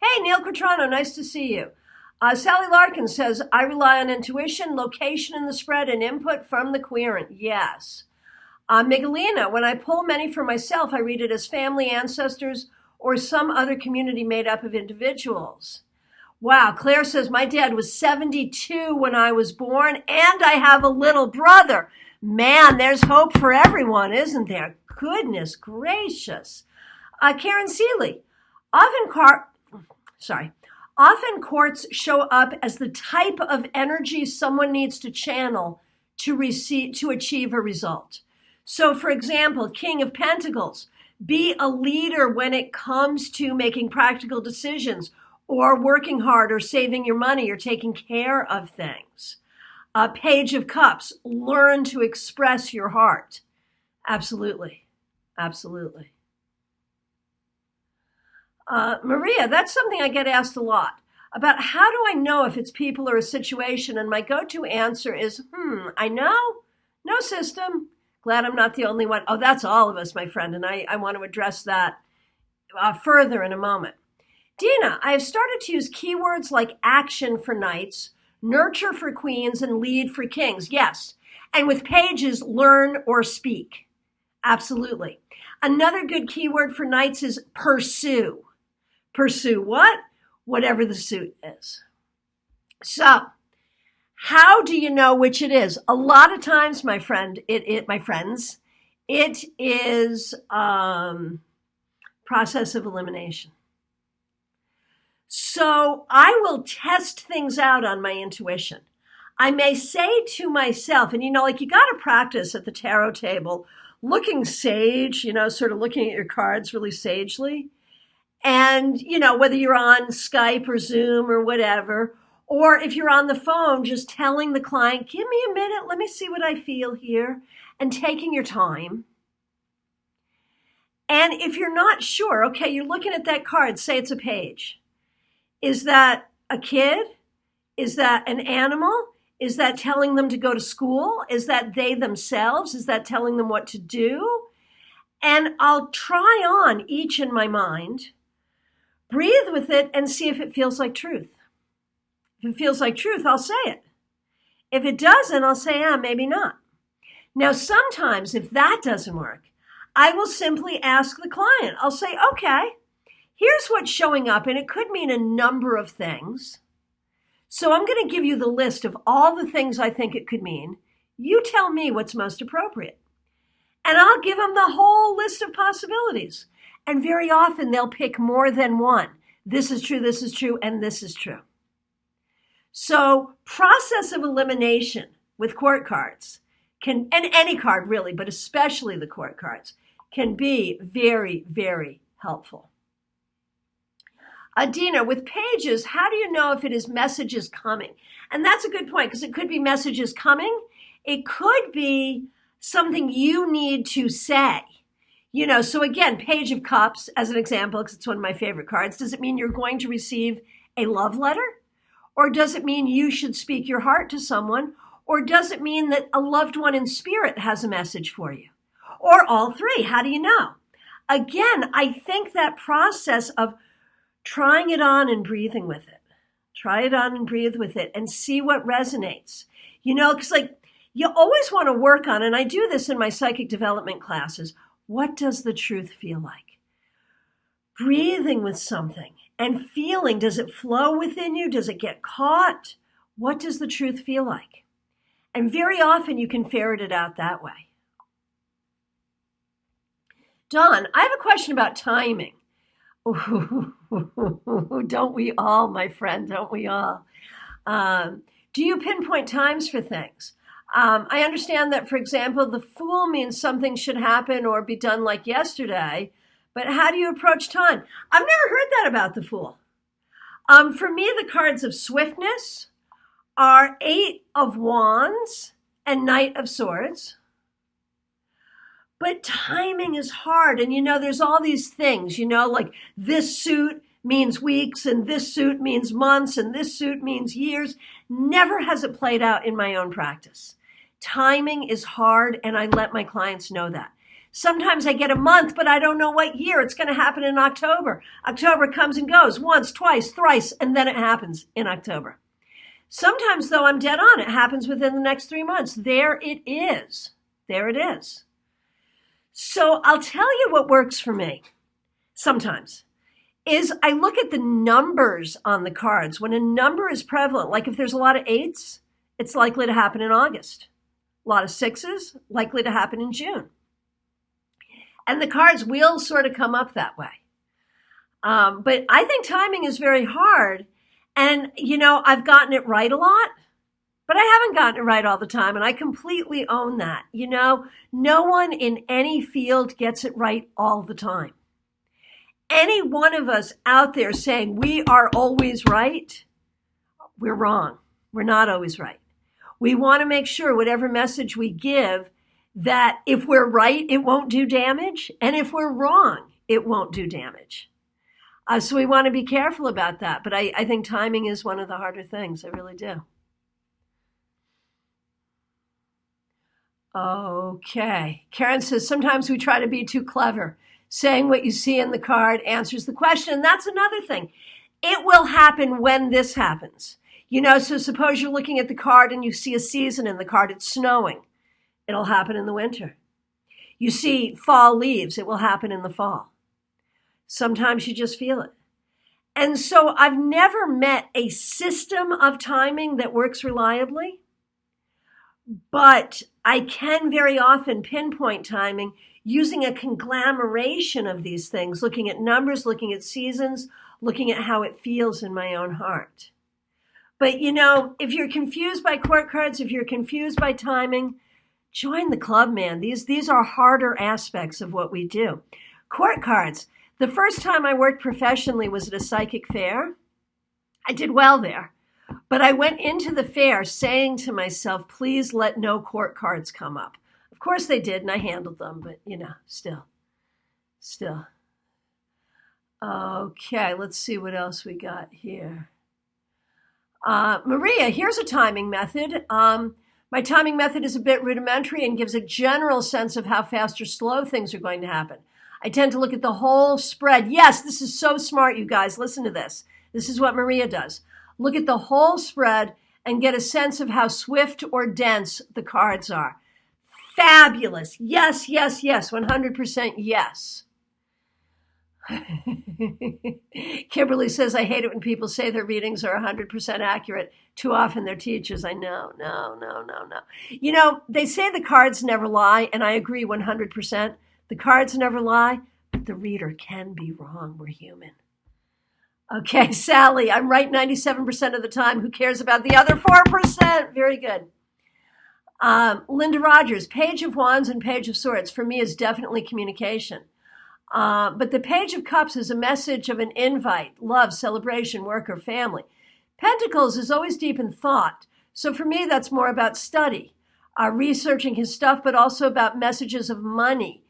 Hey, Neil Quatrano, nice to see you. Sally Larkin says, I rely on intuition, location in the spread, and input from the querent. Yes. Miguelina, when I pull many for myself, I read it as family, ancestors, or some other community made up of individuals. Wow, Claire says, my dad was 72 when I was born, and I have a little brother. Man, there's hope for everyone, isn't there? Goodness gracious. Karen Seeley, often often courts show up as the type of energy someone needs to channel to achieve a result. So, for example, King of Pentacles, be a leader when it comes to making practical decisions or working hard or saving your money or taking care of things. Page of Cups, learn to express your heart. Absolutely. Absolutely. Maria, that's something I get asked a lot about. How do I know if it's people or a situation? And my go-to answer is, I know. No system. Glad I'm not the only one. Oh, that's all of us, my friend. And I want to address that further in a moment. Dina, I have started to use keywords like action for knights, nurture for queens, and lead for kings. Yes. And with pages, learn or speak. Absolutely. Another good keyword for knights is pursue. Pursue what? Whatever the suit is. So, how do you know which it is? A lot of times, my friends, it is process of elimination. So I will test things out on my intuition. I may say to myself, and you got to practice at the tarot table, looking sage, sort of looking at your cards really sagely. And, whether you're on Skype or Zoom or whatever, or if you're on the phone, just telling the client, give me a minute, let me see what I feel here, and taking your time. And if you're not sure, okay, you're looking at that card, say it's a page. Is that a kid? Is that an animal? Is that telling them to go to school? Is that they themselves? Is that telling them what to do? And I'll try on each in my mind, breathe with it, and see if it feels like truth. If it feels like truth, I'll say it. If it doesn't, I'll say, maybe not. Now, sometimes if that doesn't work, I will simply ask the client. I'll say, okay, here's what's showing up, and it could mean a number of things. So I'm going to give you the list of all the things I think it could mean. You tell me what's most appropriate. And I'll give them the whole list of possibilities. And very often they'll pick more than one. This is true, and this is true. So process of elimination with court cards and any card really, but especially the court cards, can be very, very helpful. Adina, with pages, how do you know if it is messages coming? And that's a good point, because it could be messages coming. It could be something you need to say. So again, Page of Cups, as an example, because it's one of my favorite cards. Does it mean you're going to receive a love letter? Or does it mean you should speak your heart to someone? Or does it mean that a loved one in spirit has a message for you? Or all three? How do you know? Again, I think that process of trying it on and breathing with it. Try it on and breathe with it and see what resonates. Because you always want to work on, and I do this in my psychic development classes, what does the truth feel like? Breathing with something and feeling, does it flow within you? Does it get caught? What does the truth feel like? And very often you can ferret it out that way. Don, I have a question about timing. Ooh, don't we all, my friend, don't we all? Do you pinpoint times for things? I understand that, for example, the Fool means something should happen or be done like yesterday, but how do you approach time? I've never heard that about the Fool. For me, the cards of swiftness are 8 of Wands and Knight of Swords. But timing is hard. And there's all these things, like this suit means weeks, and this suit means months, and this suit means years. Never has it played out in my own practice. Timing is hard, and I let my clients know that. Sometimes I get a month, but I don't know what year. It's going to happen in October. October comes and goes once, twice, thrice, and then it happens in October. Sometimes, though, I'm dead on. It happens within the next 3 months. There it is. There it is. So I'll tell you what works for me sometimes is I look at the numbers on the cards. When a number is prevalent, like if there's a lot of 8s, it's likely to happen in August. A lot of 6s, likely to happen in June. And the cards will sort of come up that way. But I think timing is very hard. And, I've gotten it right a lot, but I haven't gotten it right all the time. And I completely own that. No one in any field gets it right all the time. Any one of us out there saying we are always right, we're wrong. We're not always right. We want to make sure whatever message we give, that if we're right, it won't do damage. And if we're wrong, it won't do damage. So we want to be careful about that. But I think timing is one of the harder things. I really do. Okay. Karen says, sometimes we try to be too clever. Saying what you see in the card answers the question. And that's another thing. It will happen when this happens. So suppose you're looking at the card and you see a season in the card. It's snowing. It'll happen in the winter. You see fall leaves. It will happen in the fall. Sometimes you just feel it. And so I've never met a system of timing that works reliably, but I can very often pinpoint timing using a conglomeration of these things, looking at numbers, looking at seasons, looking at how it feels in my own heart. But, if you're confused by court cards, if you're confused by timing, join the club, man. These are harder aspects of what we do. Court cards. The first time I worked professionally was at a psychic fair. I did well there. But I went into the fair saying to myself, please let no court cards come up. Of course they did, and I handled them, but, still. Okay, let's see what else we got here. Maria, here's a timing method. My timing method is a bit rudimentary and gives a general sense of how fast or slow things are going to happen. I tend to look at the whole spread. Yes, this is so smart, you guys. Listen to this. This is what Maria does. Look at the whole spread and get a sense of how swift or dense the cards are. Fabulous. Yes, 100% yes. Kimberly says, I hate it when people say their readings are 100% accurate. Too often they're teachers. I know. No. They say the cards never lie, and I agree 100%. The cards never lie, but the reader can be wrong. We're human. Okay, Sally, I'm right 97% of the time. Who cares about the other 4%? Very good. Linda Rogers, Page of Wands and Page of Swords for me is definitely communication. But the Page of Cups is a message of an invite, love, celebration, work, or family. Pentacles is always deep in thought. So for me, that's more about study, researching his stuff, but also about messages of money.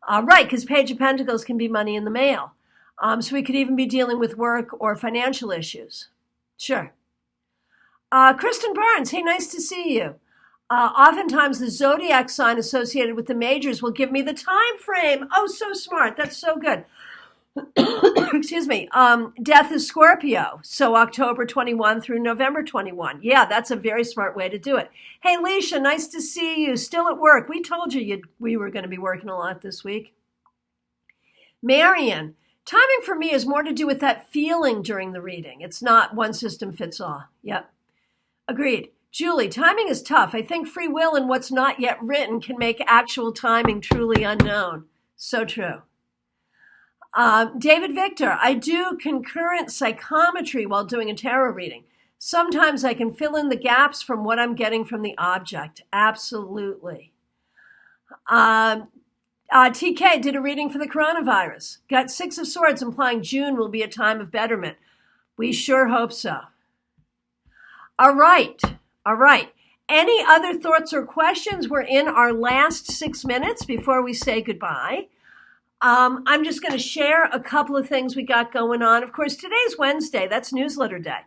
Right, because Page of Pentacles can be money in the mail. So we could even be dealing with work or financial issues. Sure. Kristen Barnes, hey, nice to see you. Oftentimes the zodiac sign associated with the majors will give me the time frame. Oh, so smart. That's so good. Excuse me. Death is Scorpio. So October 21 through November 21. Yeah, that's a very smart way to do it. Hey, Leisha, nice to see you. Still at work. We told you we were going to be working a lot this week. Marion, timing for me is more to do with that feeling during the reading. It's not one system fits all. Yep. Agreed. Julie, timing is tough. I think free will and what's not yet written can make actual timing truly unknown. So true. David Victor, I do concurrent psychometry while doing a tarot reading. Sometimes I can fill in the gaps from what I'm getting from the object. Absolutely. TK did a reading for the coronavirus. Got 6 of Swords implying June will be a time of betterment. We sure hope so. All right. Any other thoughts or questions? We're in our last 6 minutes before we say goodbye. I'm just going to share a couple of things we got going on. Of course, today's Wednesday. That's newsletter day.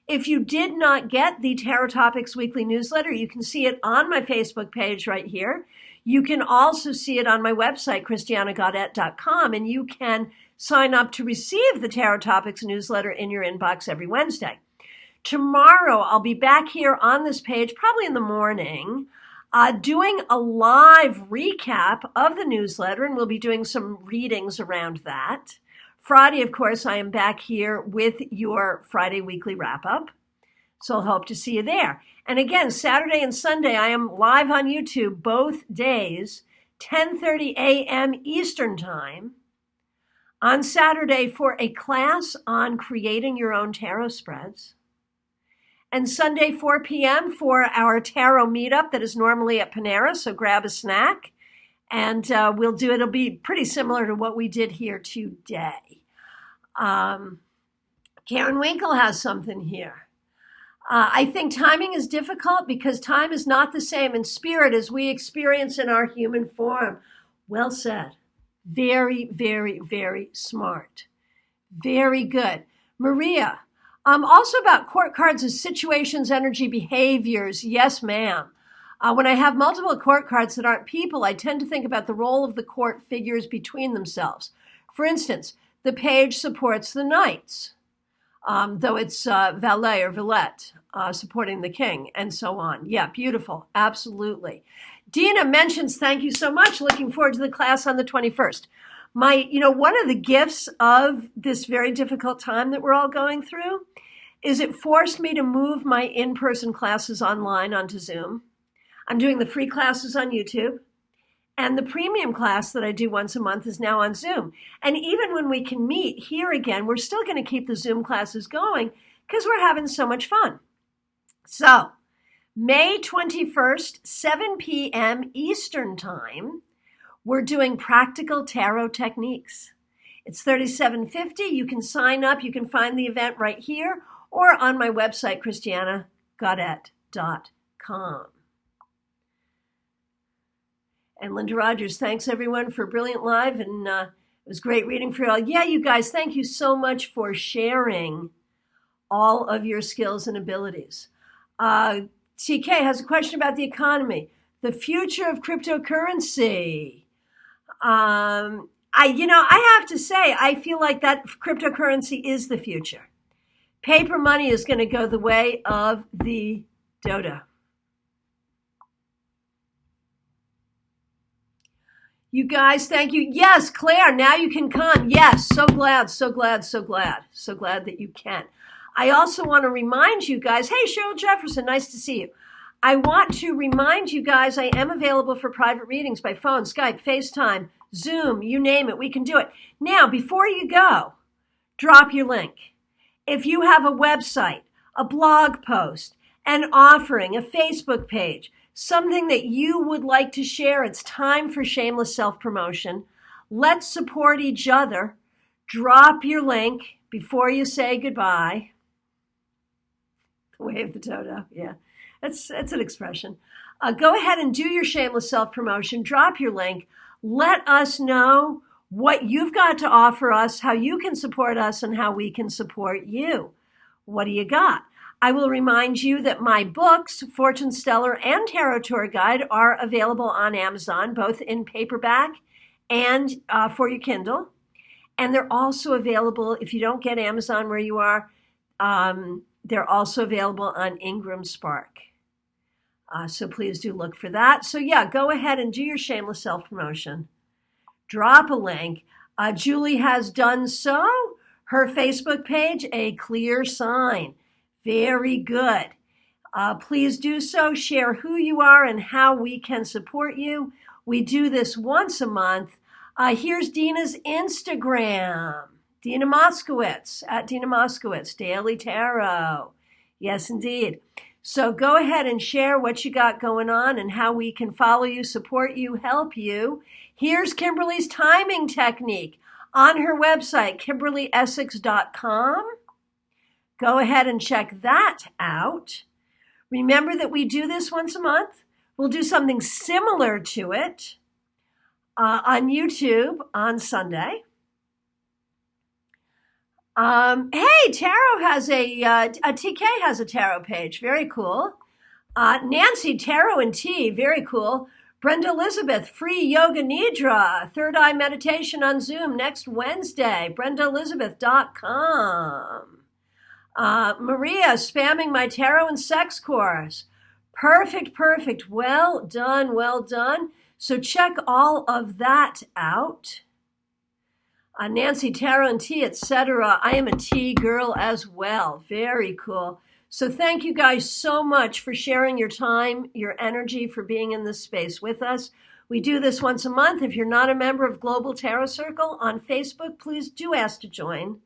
If you did not get the Tarot Topics Weekly newsletter, you can see it on my Facebook page right here. You can also see it on my website, christianagodet.com, and you can sign up to receive the Tarot Topics newsletter in your inbox every Wednesday. Tomorrow, I'll be back here on this page, probably in the morning, doing a live recap of the newsletter, and we'll be doing some readings around that. Friday, of course, I am back here with your Friday weekly wrap-up, so I'll hope to see you there. And again, Saturday and Sunday, I am live on YouTube both days, 10:30 a.m. Eastern Time, on Saturday for a class on creating your own tarot spreads, and Sunday, 4 p.m. for our tarot meetup that is normally at Panera, so grab a snack, and it'll be pretty similar to what we did here today. Karen Winkle has something here. I think timing is difficult because time is not the same in spirit as we experience in our human form. Well said. Very, very, very smart. Very good. Maria, also about court cards as situations, energy, behaviors. Yes, ma'am. When I have multiple court cards that aren't people, I tend to think about the role of the court figures between themselves. For instance, the page supports the knights, though it's valet or valette supporting the king, and so on. Yeah, beautiful. Absolutely. Dina mentions, thank you so much. Looking forward to the class on the 21st. One of the gifts of this very difficult time that we're all going through is it forced me to move my in-person classes online onto Zoom. I'm doing the free classes on YouTube, and the premium class that I do once a month is now on Zoom. And even when we can meet here again, we're still going to keep the Zoom classes going because we're having so much fun. So, May 21st, 7 p.m. Eastern Time, we're doing practical tarot techniques. It's $37.50. You can sign up. You can find the event right here or on my website, christianagodet.com. And Linda Rogers, thanks everyone for a brilliant live, and it was great reading for you all. Yeah, you guys, thank you so much for sharing all of your skills and abilities. TK has a question about the economy, the future of cryptocurrency. I have to say, I feel like that cryptocurrency is the future. Paper money is going to go the way of the dodo. You guys, thank you. Yes, Claire, now you can come. Yes, so glad that you can. I also want to remind you guys, hey, Cheryl Jefferson, nice to see you. I want to remind you guys I am available for private readings by phone, Skype, FaceTime, Zoom, you name it, we can do it. Now, before you go, drop your link. If you have a website, a blog post, an offering, a Facebook page, something that you would like to share, it's time for shameless self-promotion. Let's support each other. Drop your link before you say goodbye. Wave the dodo, yeah. That's an expression. Go ahead and do your shameless self-promotion. Drop your link. Let us know what you've got to offer us, how you can support us, and how we can support you. What do you got? I will remind you that my books, Fortune Stellar and Tarot Tour Guide, are available on Amazon, both in paperback and for your Kindle. And they're also available, if you don't get Amazon where you are, they're also available on Ingram Spark. So please do look for that. So yeah, go ahead and do your shameless self-promotion. Drop a link. Julie has done so. Her Facebook page, a clear sign. Very good. Please do so. Share who you are and how we can support you. We do this once a month. Here's Dina's Instagram. Dina Moskowitz, at Dina Moskowitz, Daily Tarot. Yes, indeed. So go ahead and share what you got going on and how we can follow you, support you, help you. Here's Kimberly's timing technique on her website, KimberlyEssex.com. Go ahead and check that out. Remember that we do this once a month. We'll do something similar to it on YouTube on Sunday. Hey, Tarot has a TK has a tarot page. Very cool. Nancy, Tarot and Tea. Very cool. Brenda Elizabeth, free yoga nidra, third eye meditation on Zoom next Wednesday. BrendaElizabeth.com. Maria, spamming my tarot and sex course. Perfect, perfect. Well done, well done. So check all of that out. Nancy, Tarot and Tea, etc. I am a tea girl as well. Very cool. So thank you guys so much for sharing your time, your energy, for being in this space with us. We do this once a month. If you're not a member of Global Tarot Circle on Facebook, please do ask to join.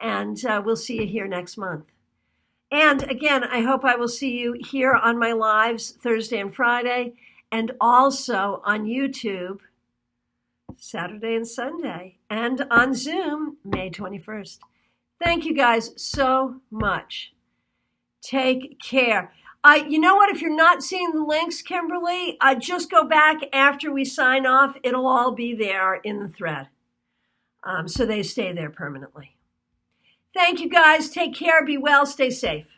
And we'll see you here next month. And again, I hope I will see you here on my lives Thursday and Friday, and also on YouTube Saturday and Sunday, and on Zoom May 21st. Thank you guys so much. Take care. You know what? If you're not seeing the links, Kimberly, just go back after we sign off. It'll all be there in the thread. So they stay there permanently. Thank you guys. Take care. Be well. Stay safe.